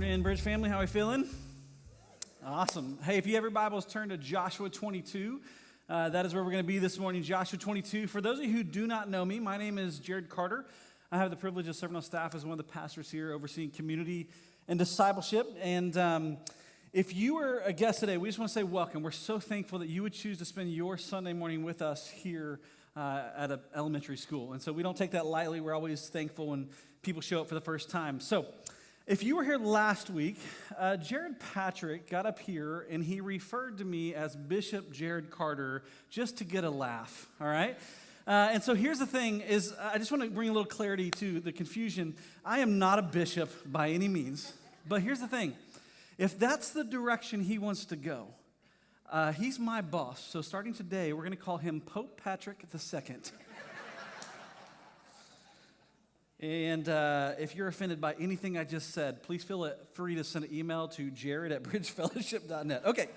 morning, Bridge family. How are we feeling? Awesome. Hey, if you have your Bibles, turn to Joshua 22. That is where we're going to be this morning, Joshua 22. For those of you who do not know me, my name is Jared Carter. I have the privilege of serving on staff as one of the pastors here overseeing community and discipleship. And if you are a guest today, we just want to say welcome. We're so thankful that you would choose to spend your Sunday morning with us here at an elementary school. And so we don't take that lightly. We're always thankful when people show up for the first time. So if you were here last week, Jared Patrick got up here and he referred to me as Bishop Jared Carter just to get a laugh, all right? And so here's the thing is I just want to bring a little clarity to the confusion. I am not a bishop by any means, but here's the thing. If that's the direction he wants to go, he's my boss. So starting today, we're going to call him Pope Patrick II. And if you're offended by anything I just said, please feel free to send an email to jared@bridgefellowship.net. Okay.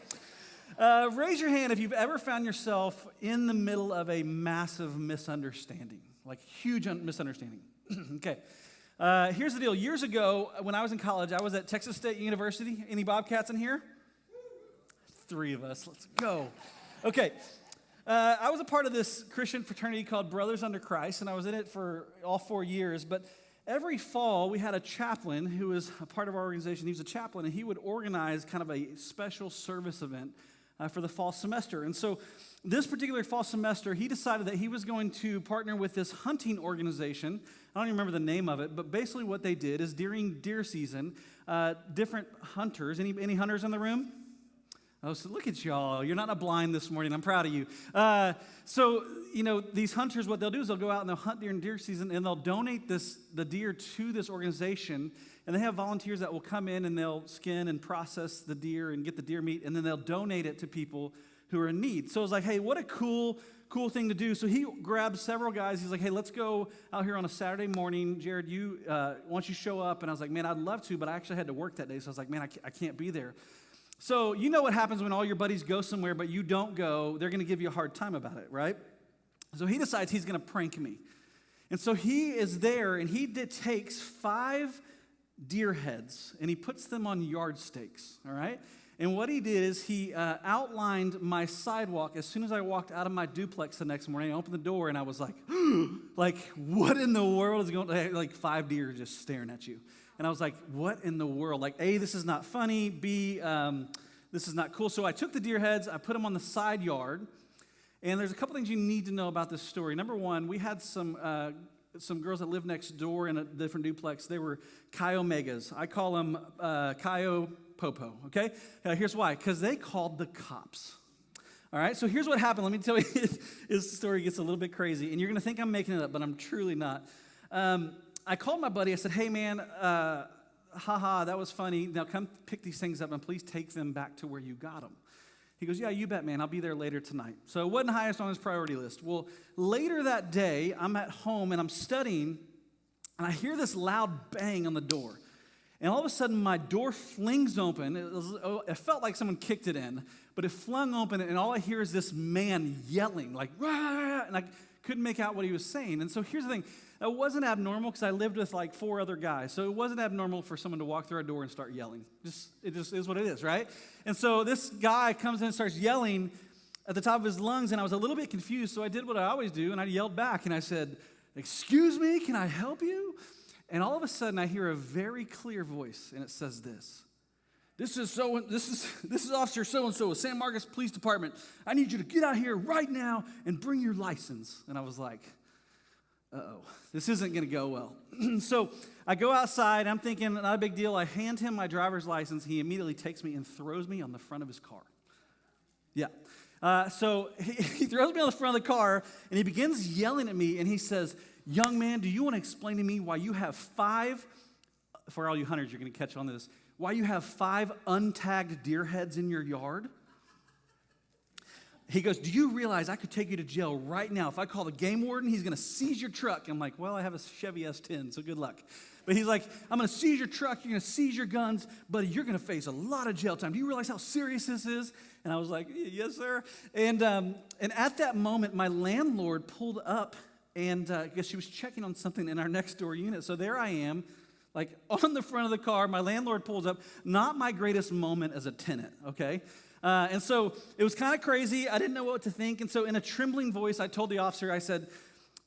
Raise your hand if you've ever found yourself in the middle of a massive misunderstanding, like huge misunderstanding. Okay. Here's the deal. Years ago, when I was in college, I was at Texas State University. Any Bobcats in here? 3 of us. Let's go. Okay. I was a part of this Christian fraternity called Brothers Under Christ, and I was in it for all 4 years. But every fall, we had a chaplain who was a part of our organization. He was a chaplain, and he would organize kind of a special service event for the fall semester. And so this particular fall semester, he decided that he was going to partner with this hunting organization. I don't even remember the name of it, but basically what they did is during deer season, different hunters, any hunters in the room? Oh, so look at y'all. You're not a blind this morning. I'm proud of you. So, these hunters, what they'll do is they'll go out and they'll hunt during deer season, and they'll donate the deer to this organization. And they have volunteers that will come in and they'll skin and process the deer and get the deer meat, and then they'll donate it to people who are in need. So it was like, hey, what a cool thing to do. So he grabbed several guys. He's like, hey, let's go out here on a Saturday morning. Jared, why don't you show up? And I was like, man, I'd love to, but I actually had to work that day. So I was like, man, I can't be there. So you know what happens when all your buddies go somewhere, but you don't go. They're going to give you a hard time about it, right? So he decides he's going to prank me. And so he is there, and he takes 5 deer heads, and he puts them on yard stakes, all right? And what he did is he outlined my sidewalk. As soon as I walked out of my duplex the next morning, I opened the door, and I was like, like, what in the world is going on? Like 5 deer just staring at you. And I was like, what in the world? Like, A, this is not funny. B, this is not cool. So I took the deer heads. I put them on the side yard. And there's a couple things you need to know about this story. Number one, we had some girls that lived next door in a different duplex. They were Chi Omegas. I call them Chi Popo, okay? Here's why. Because they called the cops. All right, so here's what happened. Let me tell you, this story gets a little bit crazy. And you're going to think I'm making it up, but I'm truly not. I called my buddy. I said, hey, man, haha, that was funny. Now come pick these things up and please take them back to where you got them. He goes, yeah, you bet, man. I'll be there later tonight. So it wasn't highest on his priority list. Well, later that day, I'm at home and I'm studying, and I hear this loud bang on the door. And all of a sudden, my door flings open. It felt like someone kicked it in, but it flung open, and all I hear is this man yelling, like, rah, and I couldn't make out what he was saying. And so here's the thing. It wasn't abnormal because I lived with like 4 other guys. So it wasn't abnormal for someone to walk through our door and start yelling. It just is what it is, right? And so this guy comes in and starts yelling at the top of his lungs, and I was a little bit confused. So I did what I always do, and I yelled back, and I said, excuse me, can I help you? And all of a sudden, I hear a very clear voice, and it says this. This is Officer so-and-so of San Marcos Police Department. I need you to get out here right now and bring your license. And I was like, uh-oh, this isn't going to go well. So I go outside. I'm thinking, not a big deal. I hand him my driver's license. He immediately takes me and throws me on the front of his car. Yeah. So he throws me on the front of the car, and he begins yelling at me, and he says, young man, do you want to explain to me why you have 5, for all you hunters, you're going to catch on this, why you have 5 untagged deer heads in your yard? He goes, do you realize I could take you to jail right now? If I call the game warden, he's going to seize your truck. I'm like, well, I have a Chevy S10, so good luck. But he's like, I'm going to seize your truck. You're going to seize your guns, but you're going to face a lot of jail time. Do you realize how serious this is? And I was like, yes, sir. And at that moment, my landlord pulled up, and I guess she was checking on something in our next door unit. So there I am, Like on the front of the car, my landlord pulls up. Not my greatest moment as a tenant, okay? And so it was kind of crazy. I didn't know what to think. And so in a trembling voice, I told the officer, I said,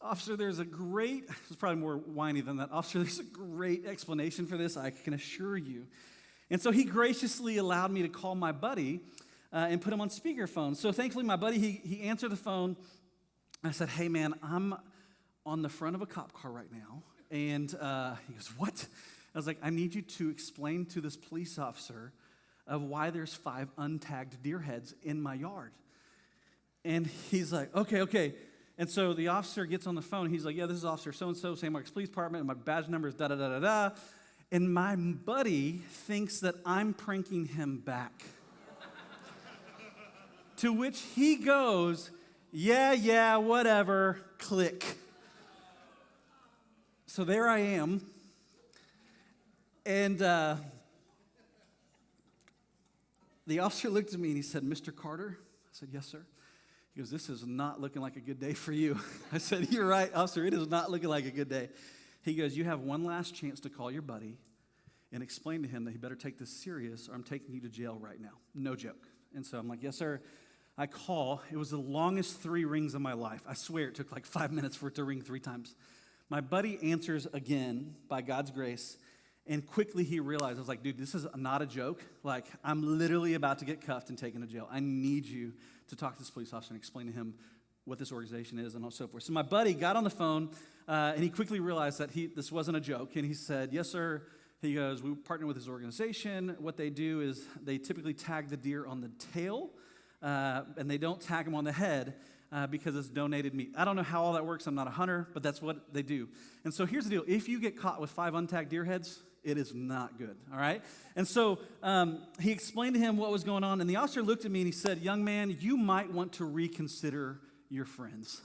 "Officer, there's a great," this is probably more whiny than that. "Officer, there's a great explanation for this, I can assure you." And so he graciously allowed me to call my buddy and put him on speakerphone. So thankfully, my buddy, he answered the phone. I said, "Hey, man, I'm on the front of a cop car right now." And he goes, "What?" I was like, "I need you to explain to this police officer of why there's 5 untagged deer heads in my yard." And he's like, okay. And so the officer gets on the phone. He's like, "Yeah, this is Officer so-and-so, St. Mark's Police Department, and my badge number is da-da-da-da-da." And my buddy thinks that I'm pranking him back. To which he goes, yeah, whatever, click. So there I am. And the officer looked at me and he said, "Mr. Carter?" I said, "Yes, sir." He goes, "This is not looking like a good day for you." I said, "You're right, officer, it is not looking like a good day." He goes, "You have one last chance to call your buddy and explain to him that he better take this serious or I'm taking you to jail right now." No joke. And so I'm like, "Yes, sir." I call. It was the longest 3 rings of my life. I swear it took like 5 minutes for it to ring 3 times. My buddy answers again by God's grace, and quickly he realized, I was like, "Dude, this is not a joke. Like, I'm literally about to get cuffed and taken to jail. I need you to talk to this police officer and explain to him what this organization is and so forth." So my buddy got on the phone, and he quickly realized that this wasn't a joke. And he said, "Yes, sir." He goes, "We partner with this organization. What they do is they typically tag the deer on the tail, and they don't tag them on the head because it's donated meat." I don't know how all that works. I'm not a hunter, but that's what they do. And so here's the deal. If you get caught with 5 untagged deer heads, it is not good, all right? And so he explained to him what was going on, and the officer looked at me and he said, "Young man, you might want to reconsider your friends."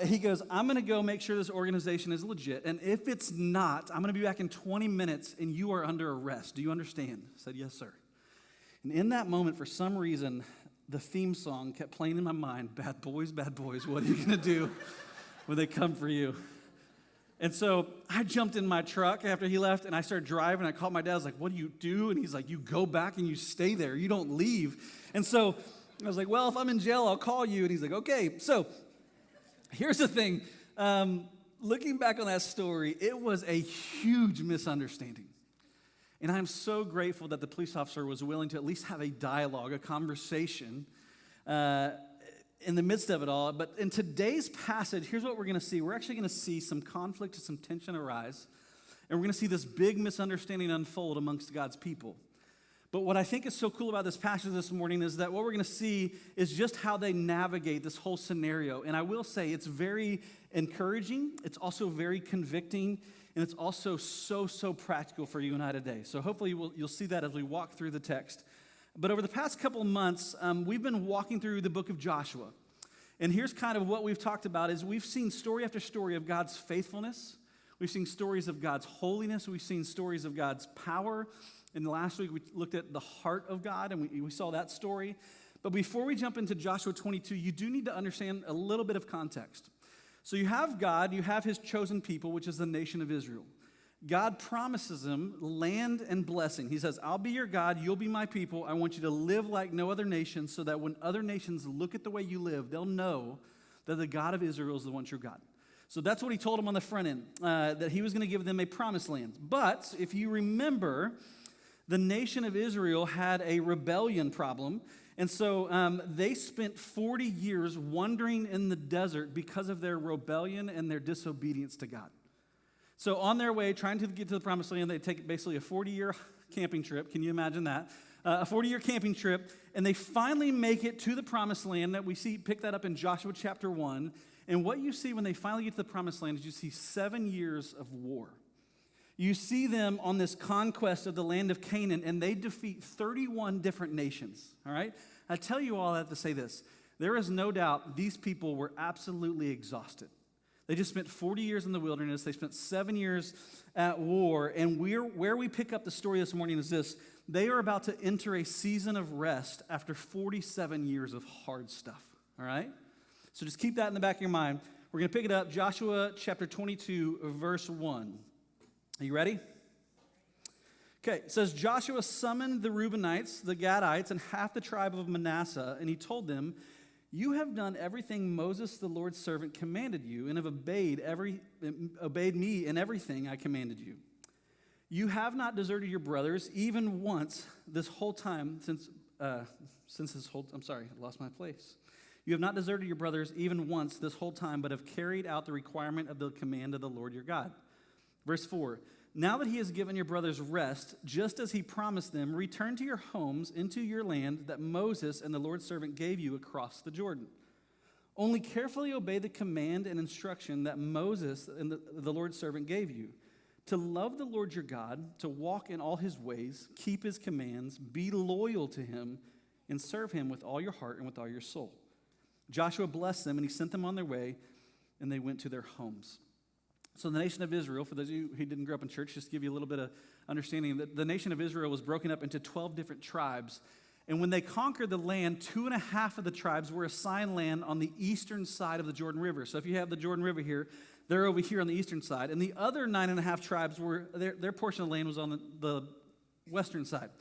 He goes, "I'm going to go make sure this organization is legit, and if it's not, I'm going to be back in 20 minutes, and you are under arrest. Do you understand?" I said, "Yes, sir." And in that moment, for some reason, the theme song kept playing in my mind, bad boys, what are you going to do when they come for you?" And so I jumped in my truck after he left, and I started driving. I called my dad. I was like, "What do you do?" And he's like, "You go back and you stay there. You don't leave." And so I was like, "Well, if I'm in jail, I'll call you." And he's like, "Okay." So here's the thing. Looking back on that story, it was a huge misunderstanding. And I'm so grateful that the police officer was willing to at least have a dialogue, a conversation in the midst of it all. But in today's passage, here's what we're going to see. We're actually going to see some conflict and some tension arise. And we're going to see this big misunderstanding unfold amongst God's people. But what I think is so cool about this passage this morning is that what we're going to see is just how they navigate this whole scenario. And I will say it's very encouraging. It's also very convicting. And it's also so practical for you and I today. So hopefully you'll see that as we walk through the text. But over the past couple of months, we've been walking through the book of Joshua. And here's kind of what we've talked about is we've seen story after story of God's faithfulness. We've seen stories of God's holiness. We've seen stories of God's power. And last week we looked at the heart of God, and we saw that story. But before we jump into Joshua 22, you do need to understand a little bit of context. So you have God, you have his chosen people, which is the nation of Israel. God promises them land and blessing. He says, "I'll be your God, you'll be my people. I want you to live like no other nation so that when other nations look at the way you live, they'll know that the God of Israel is the one true God." So that's what he told them on the front end, that he was going to give them a promised land. But if you remember, the nation of Israel had a rebellion problem. And so they spent 40 years wandering in the desert because of their rebellion and their disobedience to God. So on their way, trying to get to the promised land, they take basically a 40-year camping trip. Can you imagine that? A 40-year camping trip. And they finally make it to the promised land that we see, pick that up in Joshua chapter 1. And what you see when they finally get to the promised land is you see 7 years of war. You see them on this conquest of the land of Canaan, and they defeat 31 different nations, all right? I tell you all that to say this. There is no doubt these people were absolutely exhausted. They just spent 40 years in the wilderness. They spent 7 years at war, and where we pick up the story this morning is this. They are about to enter a season of rest after 47 years of hard stuff, all right? So just keep that in the back of your mind. We're going to pick it up, Joshua chapter 22, verse 1. Are you ready? Okay, it says, Joshua summoned the Reubenites, the Gadites, and half the tribe of Manasseh, and he told them, you have done everything Moses, the Lord's servant, commanded you, and have obeyed me in everything I commanded you. You have not deserted your brothers even once this whole time since this whole, I'm sorry, I lost my place. You have not deserted your brothers even once this whole time, but have carried out the requirement of the command of the Lord your God. Verse 4, now that he has given your brothers rest, just as he promised them, return to your homes into your land that Moses and the Lord's servant gave you across the Jordan. Only carefully obey the command and instruction that Moses and the Lord's servant gave you, to love the Lord your God, to walk in all his ways, keep his commands, be loyal to him, and serve him with all your heart and with all your soul. Joshua blessed them, and he sent them on their way, and they went to their homes. So the nation of Israel, for those of you who didn't grow up in church, just to give you a little bit of understanding, the nation of Israel was broken up into 12 different tribes. And when they conquered the land, 2.5 of the tribes were assigned land on the eastern side of the Jordan River. So if you have the Jordan River here, they're over here on the eastern side. And the other 9.5 tribes, their portion of the land was on the western side.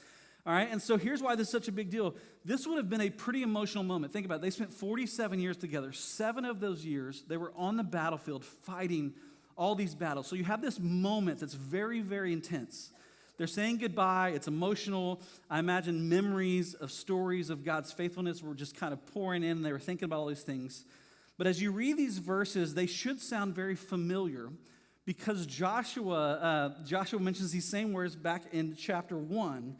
All right, and so here's why this is such a big deal. This would have been a pretty emotional moment. Think about it. They spent 47 years together. 7 of those years, they were on the battlefield fighting all these battles. So you have this moment that's very, very intense. They're saying goodbye. It's emotional. I imagine memories of stories of God's faithfulness were just kind of pouring in. They were thinking about all these things. But as you read these verses, they should sound very familiar because Joshua mentions these same words back in chapter 1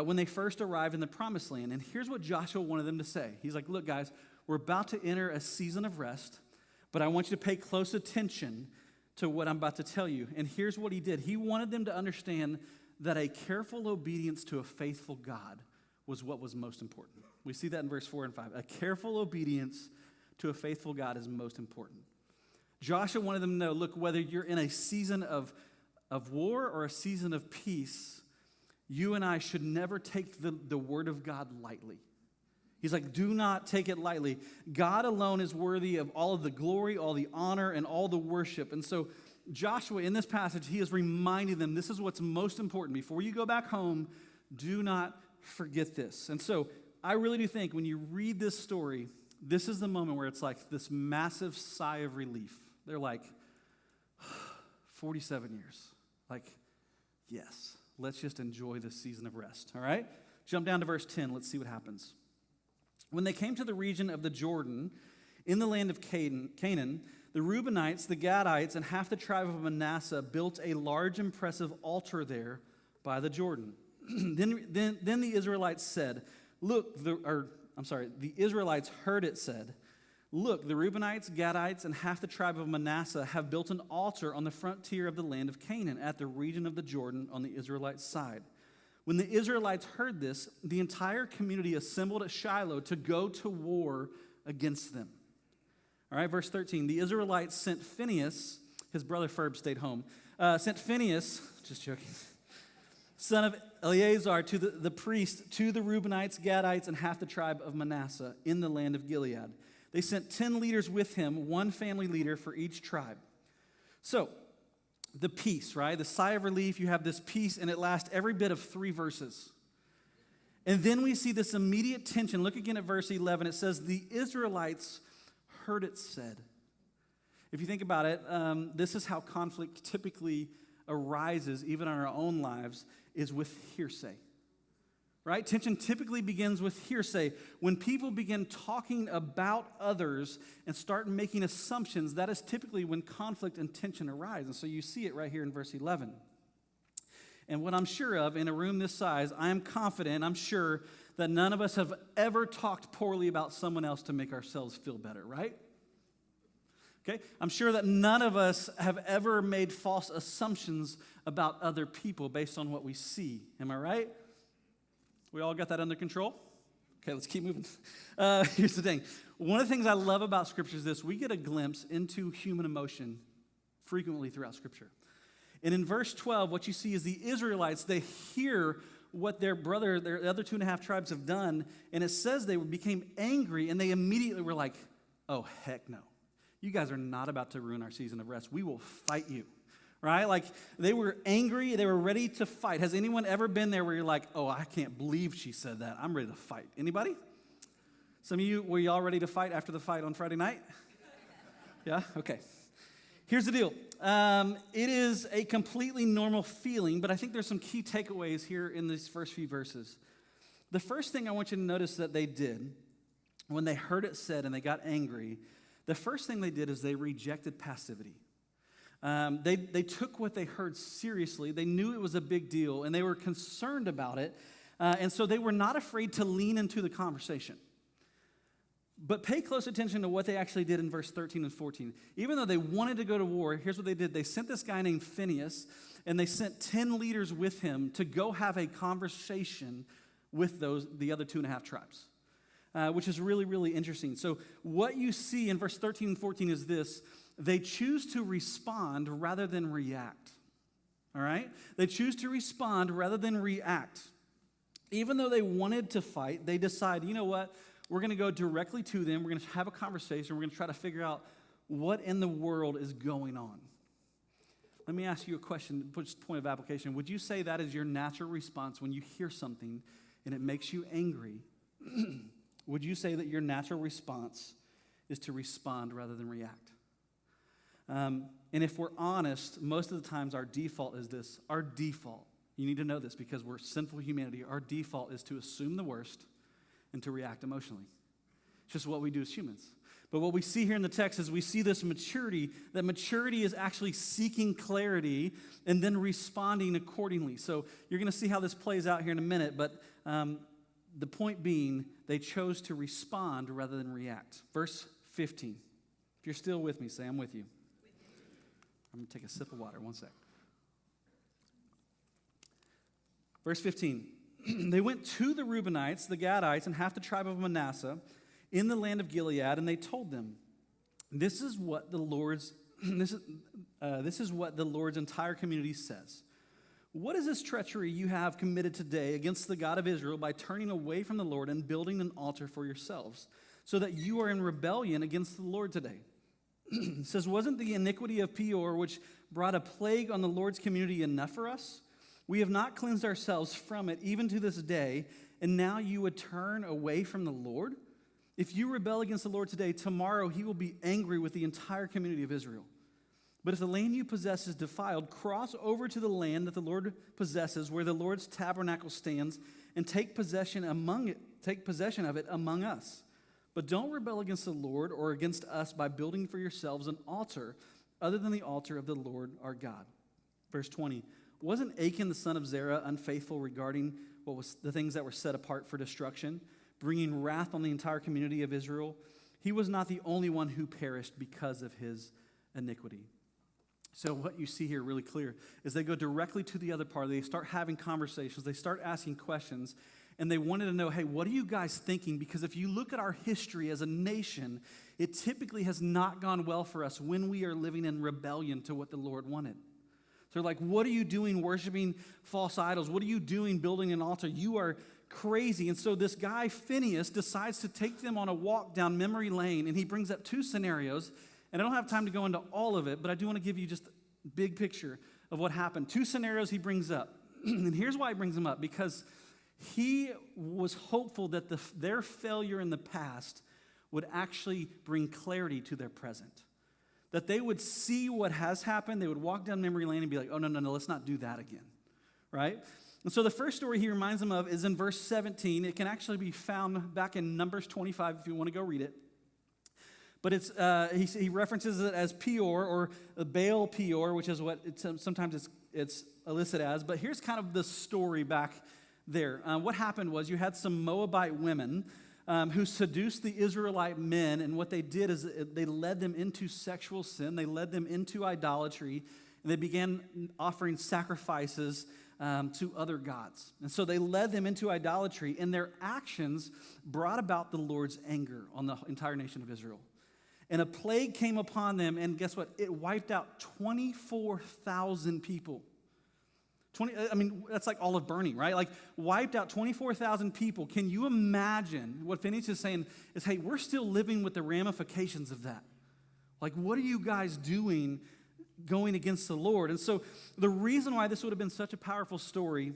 when they first arrived in the Promised Land. And here's what Joshua wanted them to say. He's like, look, guys, we're about to enter a season of rest, but I want you to pay close attention to what I'm about to tell you. And here's what he did. He wanted them to understand that a careful obedience to a faithful God was what was most important. We see that in verse 4 and 5. A careful obedience to a faithful God is most important. Joshua wanted them to know, look, whether you're in a season of war or a season of peace, you and I should never take the word of God lightly. He's like, do not take it lightly. God alone is worthy of all of the glory, all the honor, and all the worship. And so Joshua, in this passage, he is reminding them this is what's most important. Before you go back home, do not forget this. And so I really do think when you read this story, this is the moment where it's like this massive sigh of relief. They're like, 47 years. Like, yes. Let's just enjoy this season of rest, all right? Jump down to verse 10. Let's see what happens. When they came to the region of the Jordan, in the land of Canaan, the Reubenites, the Gadites, and half the tribe of Manasseh built a large, impressive altar there by the Jordan. Then the Israelites said, the Israelites heard it said, look, the Reubenites, Gadites, and half the tribe of Manasseh have built an altar on the frontier of the land of Canaan at the region of the Jordan on the Israelite side. When the Israelites heard this, the entire community assembled at Shiloh to go to war against them. All right, verse 13. The Israelites sent Phinehas, his brother Ferb stayed home, sent Phinehas, just joking, son of Eleazar, to the priest, to the Reubenites, Gadites, and half the tribe of Manasseh in the land of Gilead. They sent 10 leaders with him, one family leader for each tribe. So, the peace, right? The sigh of relief, you have this peace, and it lasts every bit of 3 verses. And then we see this immediate tension. Look again at verse 11. It says, the Israelites heard it said. If you think about it, this is how conflict typically arises, even in our own lives, is with hearsay. Right? Tension typically begins with hearsay. When people begin talking about others and start making assumptions, that is typically when conflict and tension arise. And so you see it right here in verse 11. And what I'm sure of, in a room this size, I am confident, I'm sure, that none of us have ever talked poorly about someone else to make ourselves feel better, right? Okay? I'm sure that none of us have ever made false assumptions about other people based on what we see. Am I right? We all got that under control? Okay, let's keep moving. Here's the thing. One of the things I love about Scripture is this. We get a glimpse into human emotion frequently throughout Scripture. And in verse 12, what you see is the Israelites, they hear what their other 2.5 tribes have done, and it says they became angry, and they immediately were like, oh, heck no. you guys are not about to ruin our season of rest. We will fight you, right? Like they were angry. They were ready to fight. Has anyone ever been there where you're like, oh, I can't believe she said that. I'm ready to fight. Anybody? Some of you, were y'all ready to fight after the fight on Friday night? Yeah? Okay. Here's the deal. It is a completely normal feeling, but I think there's some key takeaways here in these first few verses. The first thing I want you to notice that they did when they heard it said and they got angry, the first thing they did is they rejected passivity. They took what they heard seriously. They knew it was a big deal, and they were concerned about it, and so they were not afraid to lean into the conversation. But pay close attention to what they actually did in verse 13 and 14. Even though they wanted to go to war, here's what they did. They sent this guy named Phinehas, and they sent 10 leaders with him to go have a conversation with the other 2.5 tribes, which is really, really interesting. So what you see in verse 13 and 14 is this. They choose to respond rather than react, all right? They choose to respond rather than react. Even though they wanted to fight, they decide, you know what? We're going to go directly to them. We're going to have a conversation. We're going to try to figure out what in the world is going on. Let me ask you a question, point of application. Would you say that is your natural response when you hear something and it makes you angry? Would you say that your natural response is to respond rather than react? And if we're honest, most of the times our default is this. Our default, you need to know this because we're sinful humanity, our default is to assume the worst and to react emotionally. It's just what we do as humans. But what we see here in the text is we see this maturity, that maturity is actually seeking clarity and then responding accordingly. So you're going to see how this plays out here in a minute, but the point being, they chose to respond rather than react. Verse 15. If you're still with me, say, I'm with you. I'm going to take a sip of water, one sec. Verse 15. They went to the Reubenites, the Gadites, and half the tribe of Manasseh in the land of Gilead, and they told them, this is what the Lord's entire community says. What is this treachery you have committed today against the God of Israel by turning away from the Lord and building an altar for yourselves, so that you are in rebellion against the Lord today? It says, wasn't the iniquity of Peor, which brought a plague on the Lord's community, enough for us? We have not cleansed ourselves from it even to this day, and now you would turn away from the Lord? If you rebel against the Lord today, tomorrow he will be angry with the entire community of Israel. But if the land you possess is defiled, cross over to the land that the Lord possesses, where the Lord's tabernacle stands, and take possession of it among us. But don't rebel against the Lord or against us by building for yourselves an altar other than the altar of the Lord our God. Verse 20. Wasn't Achan the son of Zerah unfaithful regarding what was the things that were set apart for destruction, bringing wrath on the entire community of Israel? He was not the only one who perished because of his iniquity. So what you see here really clear is they go directly to the other party. They start having conversations. They start asking questions. And they wanted to know, hey, what are you guys thinking? Because if you look at our history as a nation, it typically has not gone well for us when we are living in rebellion to what the Lord wanted. So they're like, what are you doing worshiping false idols? What are you doing building an altar? You are crazy. And so this guy, Phinehas, decides to take them on a walk down memory lane, and he brings up 2 scenarios. And I don't have time to go into all of it, but I do want to give you just a big picture of what happened. 2 scenarios he brings up. And here's why he brings them up, because he was hopeful that their failure in the past would actually bring clarity to their present. That they would see what has happened, they would walk down memory lane and be like, oh, no, let's not do that again, right? And so the first story he reminds them of is in verse 17. It can actually be found back in Numbers 25 if you want to go read it. But it's he references it as Peor, or Baal Peor, which is what sometimes it's listed as. But here's kind of the story back there. What happened was you had some Moabite women who seduced the Israelite men, and what they did is they led them into sexual sin. They led them into idolatry, and they began offering sacrifices to other gods. And so they led them into idolatry, and their actions brought about the Lord's anger on the entire nation of Israel. And a plague came upon them, and guess what? It wiped out 24,000 people. That's like olive burning, right? Like wiped out 24,000 people. Can you imagine what Phinehas is saying is, hey, we're still living with the ramifications of that. Like, what are you guys doing going against the Lord? And so the reason why this would have been such a powerful story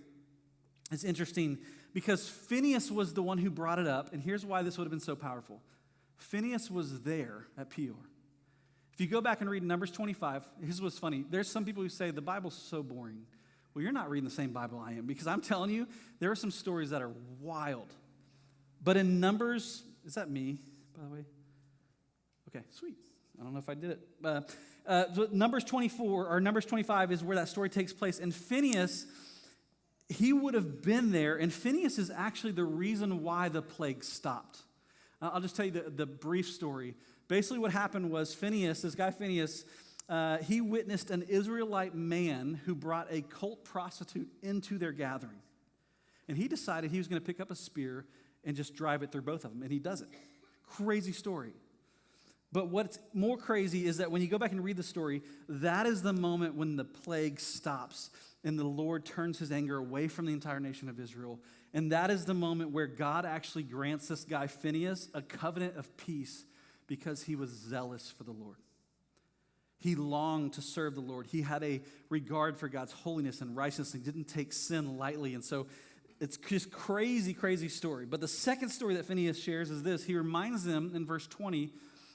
is interesting because Phinehas was the one who brought it up, and here's why this would have been so powerful. Phinehas was there at Peor. If you go back and read Numbers 25, here's what's funny. There's some people who say the Bible's so boring. Well, you're not reading the same Bible I am, because I'm telling you, there are some stories that are wild. But in Numbers, is that me, by the way? Okay, sweet. I don't know if I did it. Numbers 24 or Numbers 25 is where that story takes place. And Phinehas, he would have been there. And Phinehas is actually the reason why the plague stopped. I'll just tell you the brief story. Basically what happened was Phinehas, this guy Phinehas, he witnessed an Israelite man who brought a cult prostitute into their gathering. And he decided he was going to pick up a spear and just drive it through both of them. And he does it. Crazy story. But what's more crazy is that when you go back and read the story, that is the moment when the plague stops and the Lord turns his anger away from the entire nation of Israel. And that is the moment where God actually grants this guy Phinehas a covenant of peace because he was zealous for the Lord. He longed to serve the Lord. He had a regard for God's holiness and righteousness. He didn't take sin lightly. And so it's just crazy, crazy story. But the second story that Phinehas shares is this. He reminds them in verse 20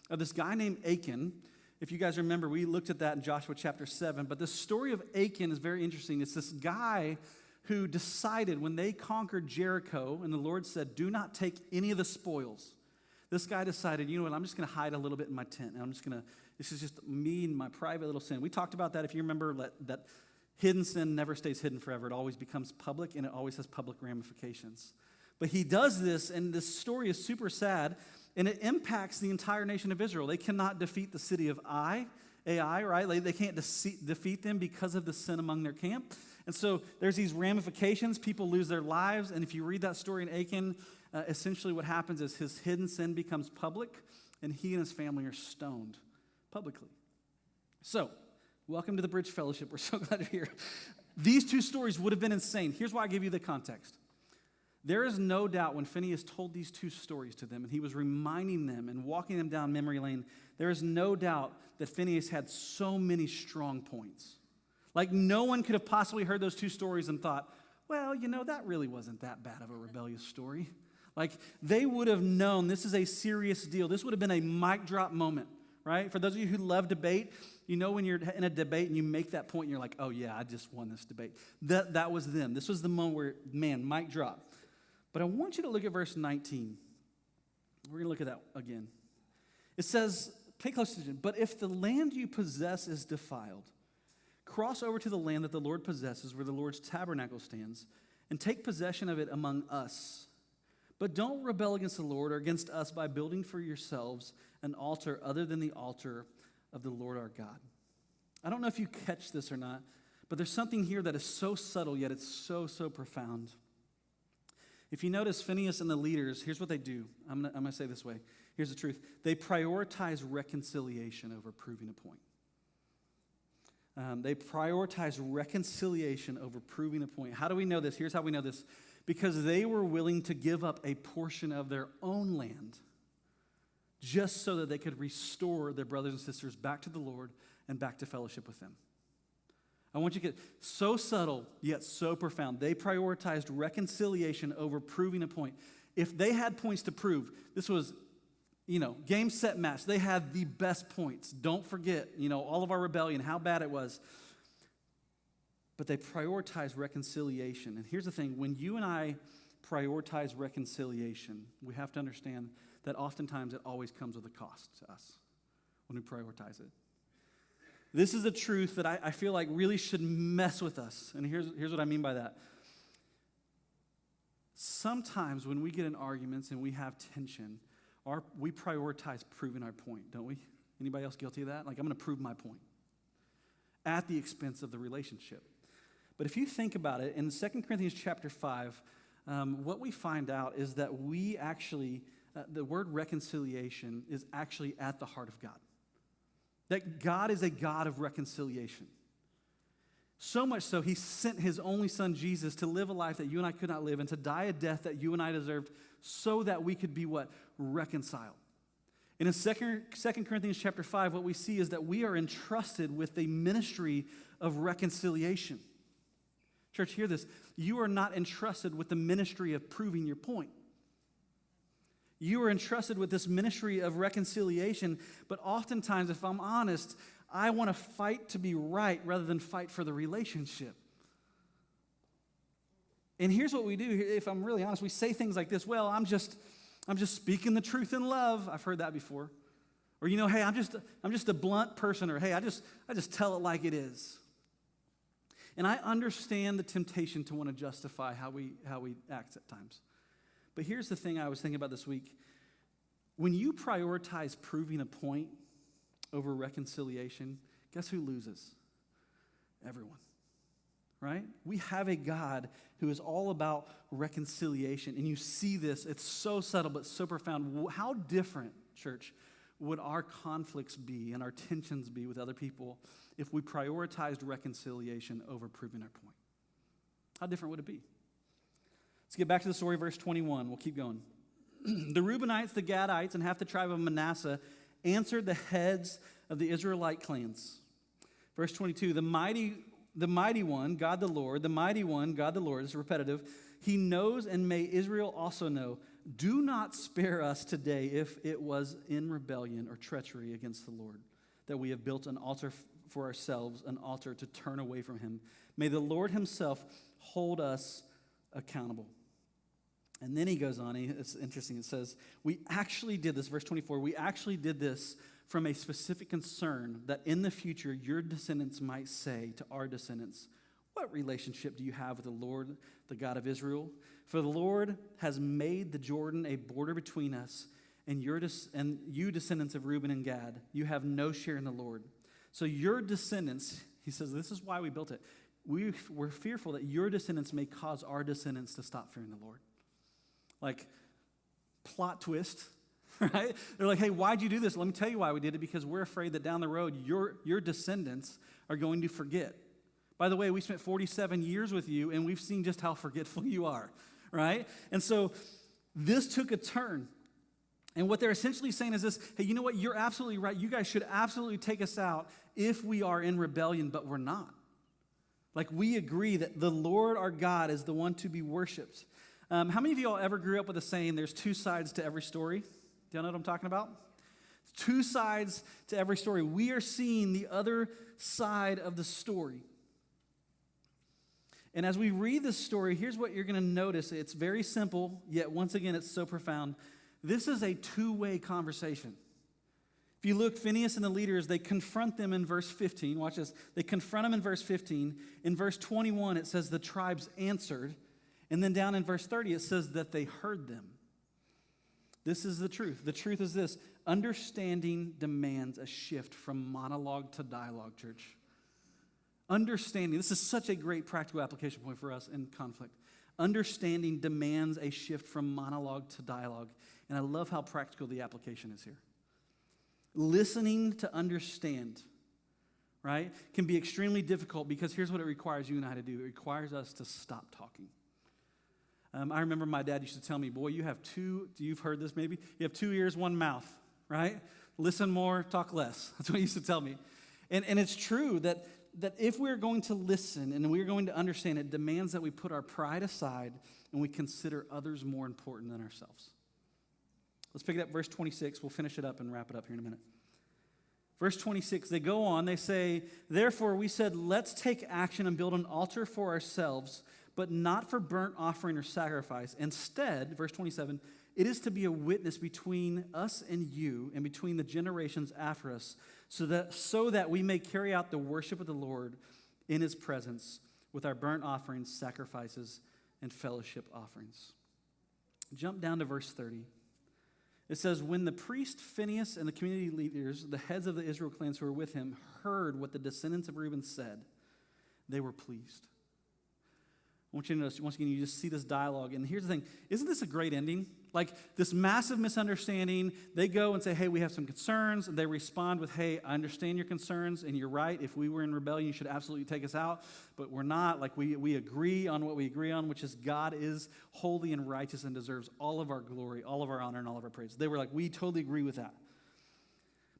of this guy named Achan. If you guys remember, we looked at that in Joshua chapter 7. But the story of Achan is very interesting. It's this guy who decided when they conquered Jericho, and the Lord said, do not take any of the spoils. This guy decided, you know what, I'm just going to hide a little bit in my tent. And this is just me and my private little sin. We talked about that. If you remember, that hidden sin never stays hidden forever. It always becomes public, and it always has public ramifications. But he does this, and this story is super sad. And it impacts the entire nation of Israel. They cannot defeat the city of Ai, right? They can't defeat them because of the sin among their camp. And so there's these ramifications. People lose their lives. And if you read that story in Achan, essentially what happens is his hidden sin becomes public, and he and his family are stoned publicly. So, welcome to the Bridge Fellowship. We're so glad you're here. These two stories would have been insane. Here's why I give you the context. There is no doubt when Phinehas told these two stories to them and he was reminding them and walking them down memory lane, there is no doubt that Phinehas had so many strong points. Like no one could have possibly heard those two stories and thought, well, you know, that really wasn't that bad of a rebellious story. Like they would have known this is a serious deal. This would have been a mic drop moment, right? For those of you who love debate, you know when you're in a debate and you make that point and you're like, oh yeah, I just won this debate. That was them. This was the moment where, man, mic drop. But I want you to look at verse 19. We're going to look at that again. It says, pay close attention, but if the land you possess is defiled, cross over to the land that the Lord possesses, where the Lord's tabernacle stands, and take possession of it among us. But don't rebel against the Lord or against us by building for yourselves an altar other than the altar of the Lord our God. I don't know if you catch this or not, but there's something here that is so subtle, yet it's so, so profound. If you notice Phinehas and the leaders, here's what they do. I'm going to say it this way. Here's the truth. They prioritize reconciliation over proving a point. They prioritize reconciliation over proving a point. How do we know this? Here's how we know this. Because they were willing to give up a portion of their own land just so that they could restore their brothers and sisters back to the Lord and back to fellowship with them. I want you to get so subtle, yet so profound. They prioritized reconciliation over proving a point. If they had points to prove, this was, game, set, match. They had the best points. Don't forget, all of our rebellion, how bad it was. But they prioritized reconciliation. And here's the thing. When you and I prioritize reconciliation, we have to understand that oftentimes it always comes with a cost to us when we prioritize it. This is a truth that I feel like really should mess with us. And here's what I mean by that. Sometimes when we get in arguments and we have tension, we prioritize proving our point, don't we? Anybody else guilty of that? Like, I'm going to prove my point at the expense of the relationship. But if you think about it, in 2 Corinthians chapter 5, what we find out is that we actually, the word reconciliation is actually at the heart of God. That God is a God of reconciliation. So much so, he sent his only son, Jesus, to live a life that you and I could not live and to die a death that you and I deserved so that we could be what? Reconciled. And in 2 Corinthians chapter 5, what we see is that we are entrusted with a ministry of reconciliation. Church, hear this. You are not entrusted with the ministry of proving your point. You are entrusted with this ministry of reconciliation, but oftentimes, if I'm honest, I want to fight to be right rather than fight for the relationship. And here's what we do, if I'm really honest, we say things like this, well, I'm just speaking the truth in love. I've heard that before. Or, hey, I'm just a blunt person, or hey, I just tell it like it is. And I understand the temptation to want to justify how we act at times. But here's the thing I was thinking about this week. When you prioritize proving a point over reconciliation, guess who loses? Everyone. Right? We have a God who is all about reconciliation. And you see this, it's so subtle but so profound. How different, church, would our conflicts be and our tensions be with other people if we prioritized reconciliation over proving our point? How different would it be? Let's get back to the story, verse 21. We'll keep going. The Reubenites, the Gadites, and half the tribe of Manasseh answered the heads of the Israelite clans. Verse 22, the mighty one, God the Lord, the mighty one, God the Lord, is repetitive. He knows, and may Israel also know, do not spare us today if it was in rebellion or treachery against the Lord, that we have built an altar for ourselves, an altar to turn away from him. May the Lord himself hold us accountable. And then he goes on, it's interesting, it says, we actually did this, verse 24, we actually did this from a specific concern that in the future your descendants might say to our descendants, what relationship do you have with the Lord, the God of Israel? For the Lord has made the Jordan a border between us, and you descendants of Reuben and Gad, you have no share in the Lord. So your descendants, he says, this is why we built it. We're fearful that your descendants may cause our descendants to stop fearing the Lord. Like, plot twist, right? They're like, hey, why'd you do this? Let me tell you why we did it, because we're afraid that down the road, your descendants are going to forget. By the way, we spent 47 years with you, and we've seen just how forgetful you are, right? And so this took a turn. And what they're essentially saying is this, hey, you know what? You're absolutely right. You guys should absolutely take us out if we are in rebellion, but we're not. Like, we agree that the Lord our God is the one to be worshiped. How many of you all ever grew up with a saying, there's two sides to every story? Do y'all know what I'm talking about? Two sides to every story. We are seeing the other side of the story. And as we read this story, here's what you're going to notice. It's very simple, yet once again, it's so profound. This is a two-way conversation. If you look, Phinehas and the leaders, they confront them in verse 15. Watch this. They confront them in verse 15. In verse 21, it says the tribes answered. And then down in verse 30, it says that they heard them. This is the truth. The truth is this. Understanding demands a shift from monologue to dialogue, church. Understanding. This is such a great practical application point for us in conflict. Understanding demands a shift from monologue to dialogue. And I love how practical the application is here. Listening to understand, right, can be extremely difficult because here's what it requires you and I to do. It requires us to stop talking. I remember my dad used to tell me, boy, you've heard this maybe? You have 2 ears, 1 mouth, right? Listen more, talk less. That's what he used to tell me. And it's true that if we're going to listen and we're going to understand, it demands that we put our pride aside and we consider others more important than ourselves. Let's pick it up, verse 26. We'll finish it up and wrap it up here in a minute. Verse 26, they go on, they say, therefore we said, let's take action and build an altar for ourselves, but not for burnt offering or sacrifice. Instead, verse 27, it is to be a witness between us and you and between the generations after us, so that we may carry out the worship of the Lord in his presence with our burnt offerings, sacrifices, and fellowship offerings. Jump down to verse 30. It says, when the priest Phinehas and the community leaders, the heads of the Israel clans who were with him, heard what the descendants of Reuben said, they were pleased. I want you to notice, once again, you just see this dialogue. And here's the thing. Isn't this a great ending? Like this massive misunderstanding, they go and say, hey, we have some concerns. And they respond with, hey, I understand your concerns, and you're right. If we were in rebellion, you should absolutely take us out. But we're not. Like we agree on what we agree on, which is God is holy and righteous and deserves all of our glory, all of our honor, and all of our praise. They were like, we totally agree with that.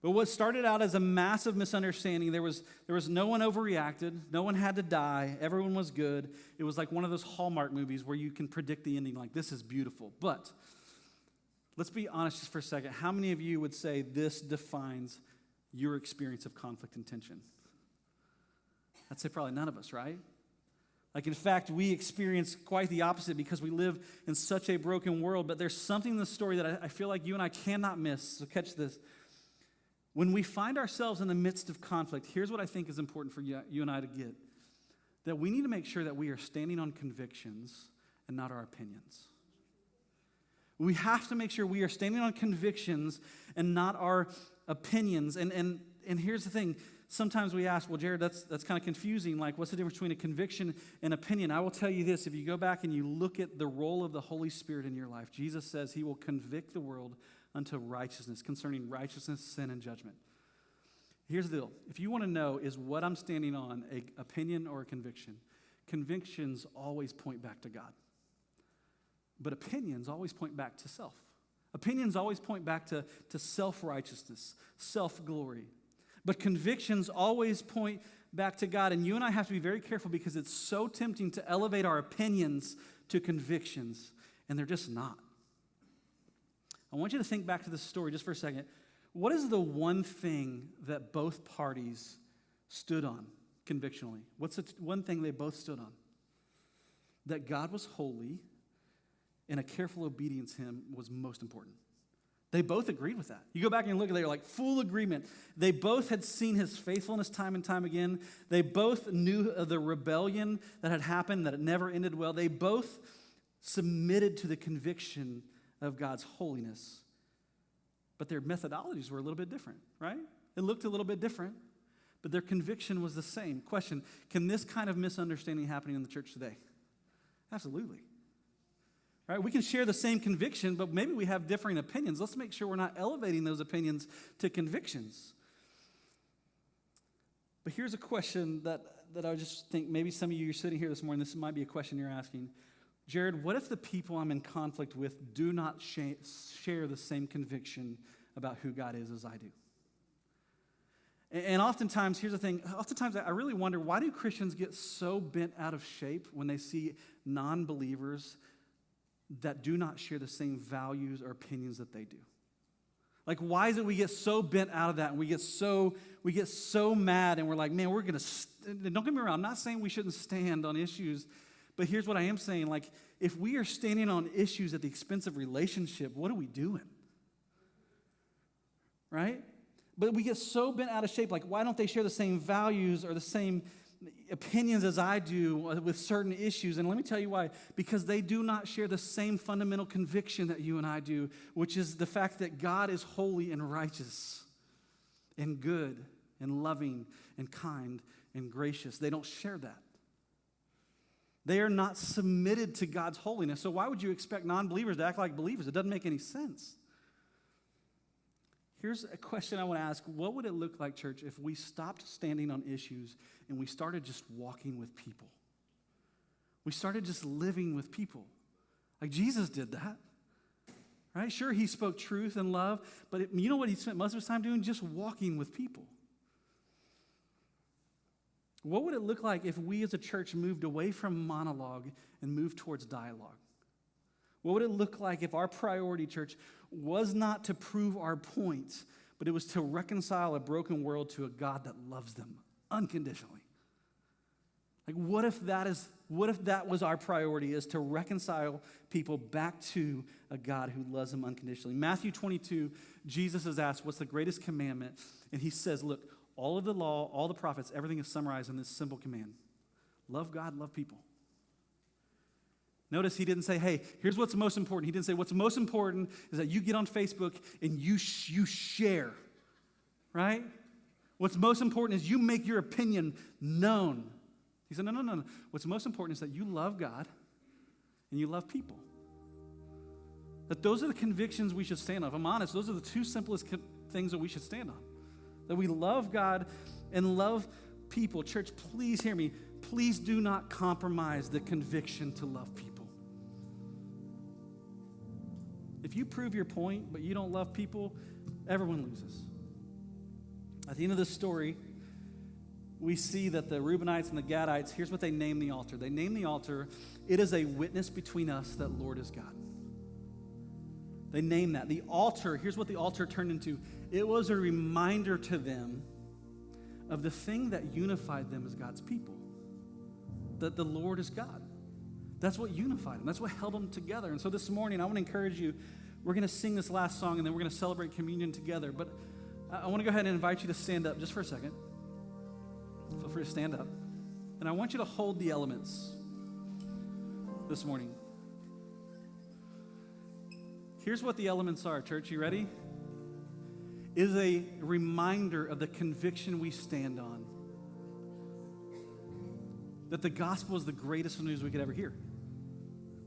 But what started out as a massive misunderstanding, there was no one overreacted, no one had to die, everyone was good. It was like one of those Hallmark movies where you can predict the ending, like, this is beautiful. But let's be honest just for a second. How many of you would say this defines your experience of conflict and tension? I'd say probably none of us, right? Like, in fact, we experience quite the opposite because we live in such a broken world. But there's something in the story that I feel like you and I cannot miss. So catch this. When we find ourselves in the midst of conflict, here's what I think is important for you and I to get. That we need to make sure that we are standing on convictions and not our opinions. We have to make sure we are standing on convictions and not our opinions. And here's the thing. Sometimes we ask, well, Jared, that's kind of confusing. Like, what's the difference between a conviction and opinion? I will tell you this. If you go back and you look at the role of the Holy Spirit in your life, Jesus says he will convict the world unto righteousness, concerning righteousness, sin, and judgment. Here's the deal. If you want to know, is what I'm standing on an opinion or a conviction? Convictions always point back to God. But opinions always point back to self. Opinions always point back to self-righteousness, self-glory. But convictions always point back to God. And you and I have to be very careful because it's so tempting to elevate our opinions to convictions, and they're just not. I want you to think back to this story just for a second. What is the one thing that both parties stood on convictionally? What's the one thing they both stood on? That God was holy and a careful obedience to him was most important. They both agreed with that. You go back and look at it, they're like full agreement. They both had seen his faithfulness time and time again. They both knew of the rebellion that had happened, that it never ended well. They both submitted to the conviction of God's holiness. But their methodologies were a little bit different, right? It looked a little bit different, but their conviction was the same. Question, can this kind of misunderstanding happen in the church today? Absolutely. Right? We can share the same conviction, but maybe we have differing opinions. Let's make sure we're not elevating those opinions to convictions. But here's a question that I just think maybe some of you are sitting here this morning, this might be a question you're asking. Jared, what if the people I'm in conflict with do not share the same conviction about who God is as I do? And oftentimes, here's the thing, oftentimes I really wonder, why do Christians get so bent out of shape when they see non-believers that do not share the same values or opinions that they do? Like, why is it we get so bent out of that and we get so mad and we're like, man, we're going to, don't get me wrong, I'm not saying we shouldn't stand on issues, but here's what I am saying, like, if we are standing on issues at the expense of relationship, what are we doing? Right? But we get so bent out of shape, like, why don't they share the same values or the same opinions as I do with certain issues? And let me tell you why. Because they do not share the same fundamental conviction that you and I do, which is the fact that God is holy and righteous and good and loving and kind and gracious. They don't share that. They are not submitted to God's holiness. So why would you expect non-believers to act like believers? It doesn't make any sense. Here's a question I want to ask. What would it look like, church, if we stopped standing on issues and we started just walking with people? We started just living with people. Like Jesus did that. Right? Sure, he spoke truth and love, but you know what he spent most of his time doing? Just walking with people. What would it look like if we as a church moved away from monologue and moved towards dialogue? What would it look like if our priority, church, was not to prove our point, but it was to reconcile a broken world to a God that loves them unconditionally? Like, what if that was our priority, is to reconcile people back to a God who loves them unconditionally? Matthew 22, Jesus is asked, what's the greatest commandment? And he says, look, all of the law, all the prophets, everything is summarized in this simple command. Love God, love people. Notice he didn't say, hey, here's what's most important. He didn't say what's most important is that you get on Facebook and you share, right? What's most important is you make your opinion known. He said, no. What's most important is that you love God and you love people. That those are the convictions we should stand on. If I'm honest, those are the two simplest things that we should stand on. That we love God and love people. Church, please hear me. Please do not compromise the conviction to love people. If you prove your point, but you don't love people, everyone loses. At the end of this story, we see that the Reubenites and the Gadites, here's what they name the altar. They name the altar, "It is a witness between us that Lord is God." They name that. The altar, here's what the altar turned into. It was a reminder to them of the thing that unified them as God's people, that the Lord is God. That's what unified them. That's what held them together. And so this morning, I want to encourage you, we're going to sing this last song, and then we're going to celebrate communion together. But I want to go ahead and invite you to stand up just for a second. Feel free to stand up. And I want you to hold the elements this morning. Here's what the elements are, church. You ready? It is a reminder of the conviction we stand on, that the gospel is the greatest news we could ever hear.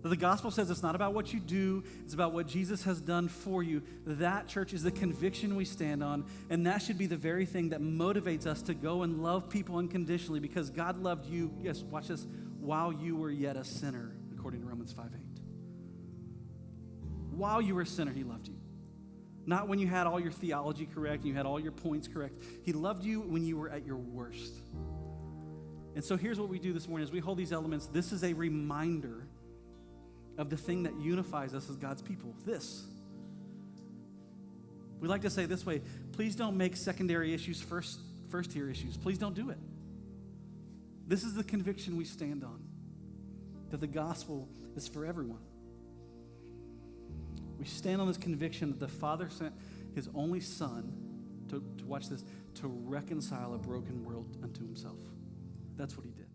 That the gospel says it's not about what you do, it's about what Jesus has done for you. That, church, is the conviction we stand on, and that should be the very thing that motivates us to go and love people unconditionally, because God loved you, yes, watch this, while you were yet a sinner, according to Romans 5:8. While you were a sinner, he loved you. Not when you had all your theology correct and you had all your points correct. He loved you when you were at your worst. And so here's what we do this morning as we hold these elements. This is a reminder of the thing that unifies us as God's people. This. We like to say it this way, please don't make secondary issues first-tier issues. Please don't do it. This is the conviction we stand on, that the gospel is for everyone. We stand on this conviction that the Father sent his only Son to watch this, to reconcile a broken world unto himself. That's what he did.